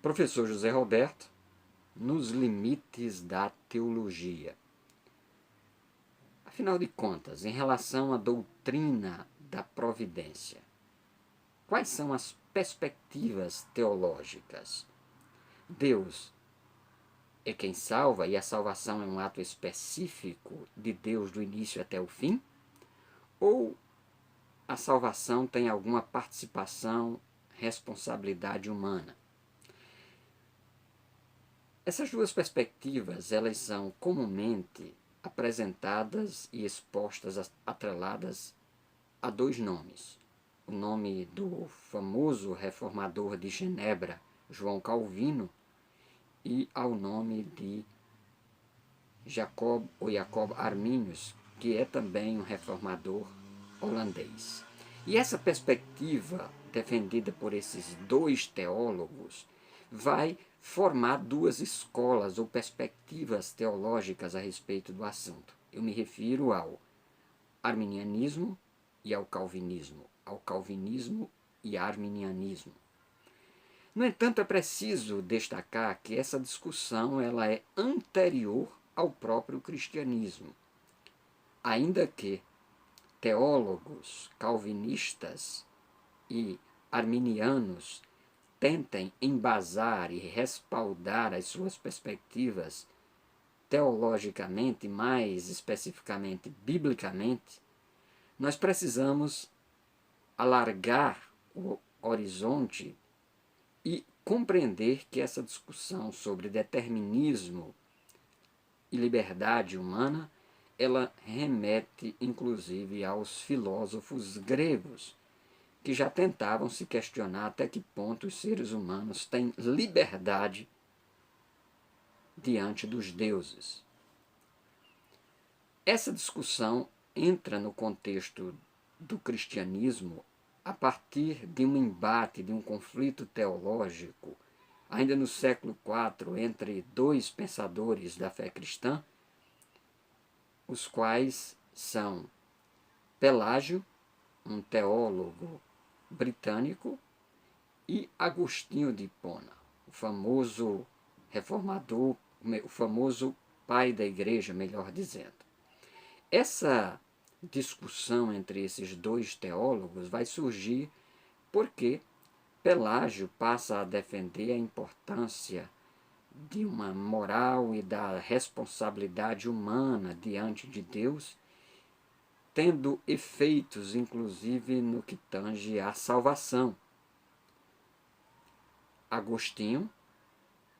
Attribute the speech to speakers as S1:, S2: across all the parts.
S1: Professor José Roberto, nos limites da teologia. Afinal de contas, em relação à doutrina da providência, quais são as perspectivas teológicas? Deus é quem salva e a salvação é um ato específico de Deus do início até o fim? Ou a salvação tem alguma participação, responsabilidade humana? Essas duas perspectivas, elas são comumente apresentadas e expostas, atreladas a dois nomes. O nome do famoso reformador de Genebra, João Calvino, e ao nome de Jacob Arminius, que é também um reformador holandês. E essa perspectiva, defendida por esses dois teólogos, vai formar duas escolas ou perspectivas teológicas a respeito do assunto. Eu me refiro ao arminianismo e ao calvinismo e arminianismo. No entanto, é preciso destacar que essa discussão ela é anterior ao próprio cristianismo, ainda que teólogos calvinistas e arminianos tentem embasar e respaldar as suas perspectivas teologicamente, mais especificamente biblicamente, nós precisamos alargar o horizonte e compreender que essa discussão sobre determinismo e liberdade humana, ela remete inclusive aos filósofos gregos, que já tentavam se questionar até que ponto os seres humanos têm liberdade diante dos deuses. Essa discussão entra no contexto do cristianismo a partir de um embate, de um conflito teológico, ainda no século IV, entre dois pensadores da fé cristã, os quais são Pelágio, um teólogo britânico, e Agostinho de Hipona, o famoso reformador, o famoso pai da igreja, melhor dizendo. Essa discussão entre esses dois teólogos vai surgir porque Pelágio passa a defender a importância de uma moral e da responsabilidade humana diante de Deus, tendo efeitos inclusive no que tange à salvação. Agostinho,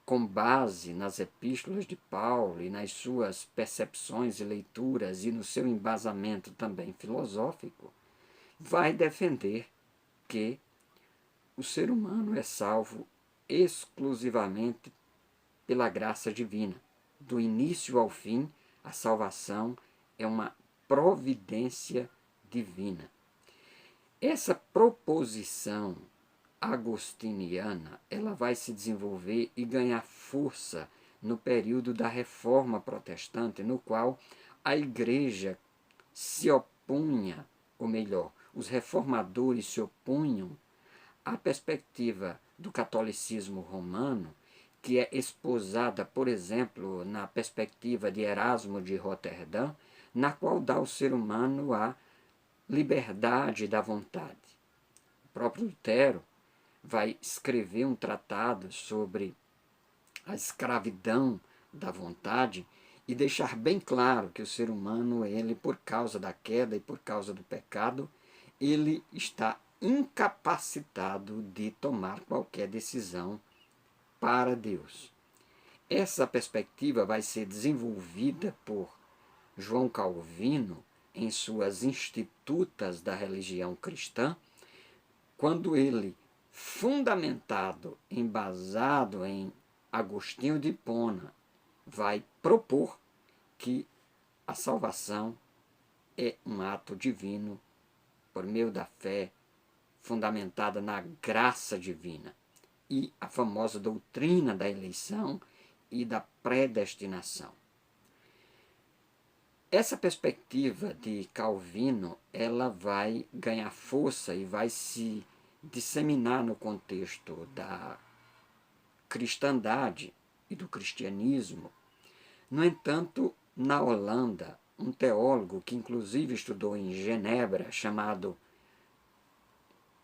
S1: com base nas epístolas de Paulo e nas suas percepções e leituras e no seu embasamento também filosófico, vai defender que o ser humano é salvo exclusivamente pela graça divina. Do início ao fim, a salvação é uma providência divina. Essa proposição agostiniana, ela vai se desenvolver e ganhar força no período da Reforma Protestante, no qual a Igreja se opunha, ou melhor, os reformadores se opunham à perspectiva do catolicismo romano, que é esposada, por exemplo, na perspectiva de Erasmo de Roterdã, na qual dá ao ser humano a liberdade da vontade. O próprio Lutero vai escrever um tratado sobre a escravidão da vontade e deixar bem claro que o ser humano, ele, por causa da queda e por causa do pecado, ele está incapacitado de tomar qualquer decisão para Deus. Essa perspectiva vai ser desenvolvida por João Calvino em suas Institutas da Religião Cristã, quando ele, fundamentado, embasado em Agostinho de Hipona, vai propor que a salvação é um ato divino por meio da fé, fundamentada na graça divina, e a famosa doutrina da eleição e da predestinação. Essa perspectiva de Calvino, ela vai ganhar força e vai se disseminar no contexto da cristandade e do cristianismo. No entanto, na Holanda, um teólogo que inclusive estudou em Genebra, chamado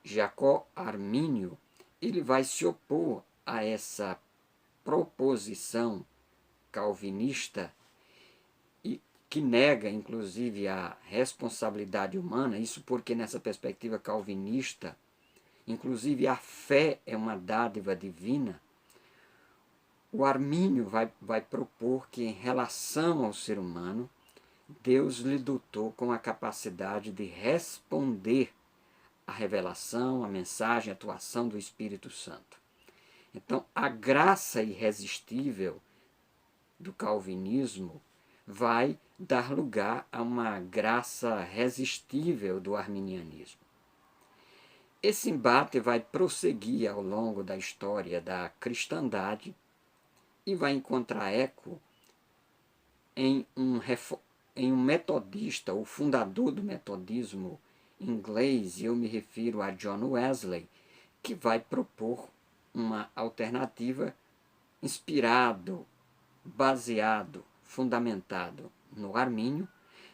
S1: Jacob Arminio, ele vai se opor a essa proposição calvinista e que nega inclusive a responsabilidade humana, isso porque nessa perspectiva calvinista, inclusive a fé é uma dádiva divina. O Armínio vai propor que em relação ao ser humano, Deus lhe dotou com a capacidade de responder à revelação, à mensagem, à atuação do Espírito Santo. Então, a graça irresistível do calvinismo vai dar lugar a uma graça resistível do arminianismo. Esse embate vai prosseguir ao longo da história da cristandade e vai encontrar eco em um metodista, o fundador do metodismo inglês, e eu me refiro a John Wesley, que vai propor uma alternativa inspirado, baseado, fundamentado no Armínio,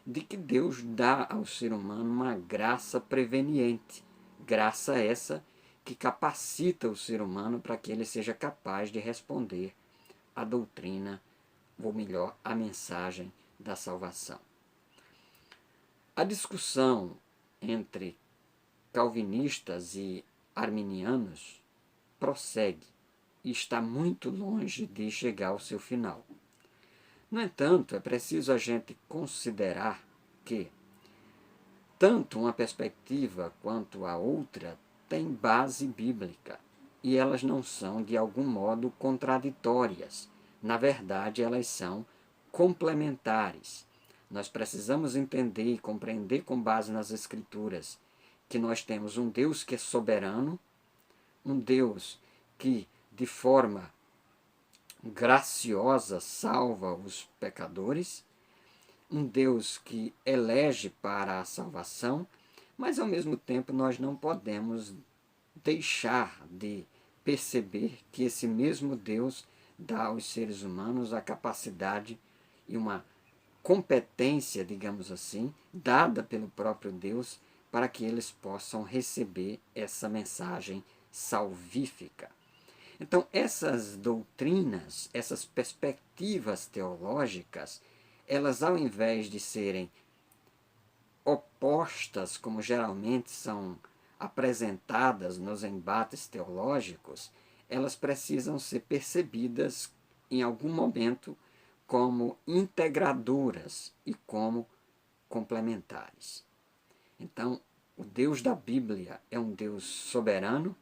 S1: de que Deus dá ao ser humano uma graça preveniente, graça essa que capacita o ser humano para que ele seja capaz de responder à doutrina, ou melhor, à mensagem da salvação. A discussão entre calvinistas e arminianos prossegue e está muito longe de chegar ao seu final. No entanto, é preciso a gente considerar que tanto uma perspectiva quanto a outra têm base bíblica e elas não são de algum modo contraditórias. Na verdade, elas são complementares. Nós precisamos entender e compreender com base nas Escrituras que nós temos um Deus que é soberano, um Deus que de forma graciosa salva os pecadores, um Deus que elege para a salvação, mas ao mesmo tempo nós não podemos deixar de perceber que esse mesmo Deus dá aos seres humanos a capacidade e uma competência, digamos assim, dada pelo próprio Deus para que eles possam receber essa mensagem salvífica. Então, essas doutrinas, essas perspectivas teológicas, elas ao invés de serem opostas, como geralmente são apresentadas nos embates teológicos, elas precisam ser percebidas em algum momento como integradoras e como complementares. Então, o Deus da Bíblia é um Deus soberano,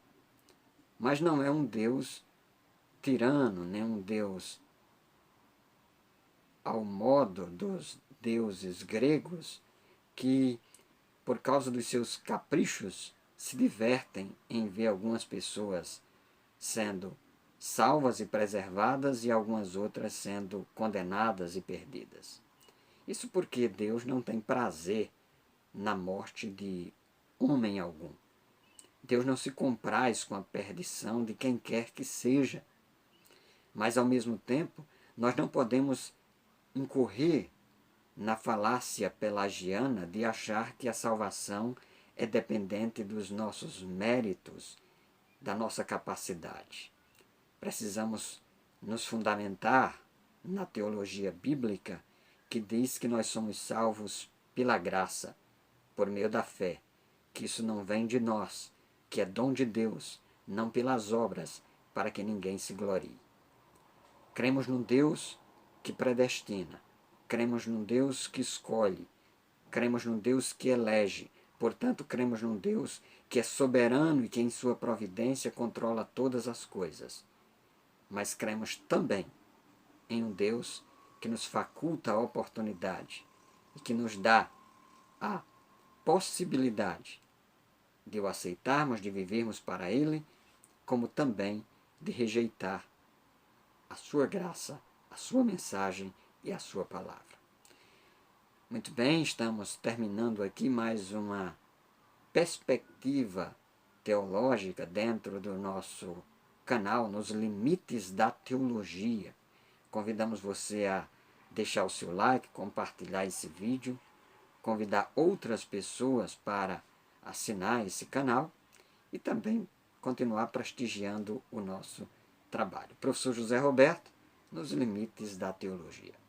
S1: mas não é um Deus tirano, nem um Deus ao modo dos deuses gregos que, por causa dos seus caprichos, se divertem em ver algumas pessoas sendo salvas e preservadas e algumas outras sendo condenadas e perdidas. Isso porque Deus não tem prazer na morte de homem algum. Deus não se compraz com a perdição de quem quer que seja. Mas, ao mesmo tempo, nós não podemos incorrer na falácia pelagiana de achar que a salvação é dependente dos nossos méritos, da nossa capacidade. Precisamos nos fundamentar na teologia bíblica que diz que nós somos salvos pela graça, por meio da fé, que isso não vem de nós, que é dom de Deus, não pelas obras, para que ninguém se glorie. Cremos num Deus que predestina, cremos num Deus que escolhe, cremos num Deus que elege, portanto, cremos num Deus que é soberano e que em sua providência controla todas as coisas. Mas cremos também em um Deus que nos faculta a oportunidade e que nos dá a possibilidade de o aceitarmos, de vivermos para Ele, como também de rejeitar a sua graça, a sua mensagem e a sua palavra. Muito bem, estamos terminando aqui mais uma perspectiva teológica dentro do nosso canal Nos Limites da Teologia. Convidamos você a deixar o seu like, compartilhar esse vídeo, convidar outras pessoas para assinar esse canal e também continuar prestigiando o nosso trabalho. Professor José Roberto, Nos Limites da Teologia.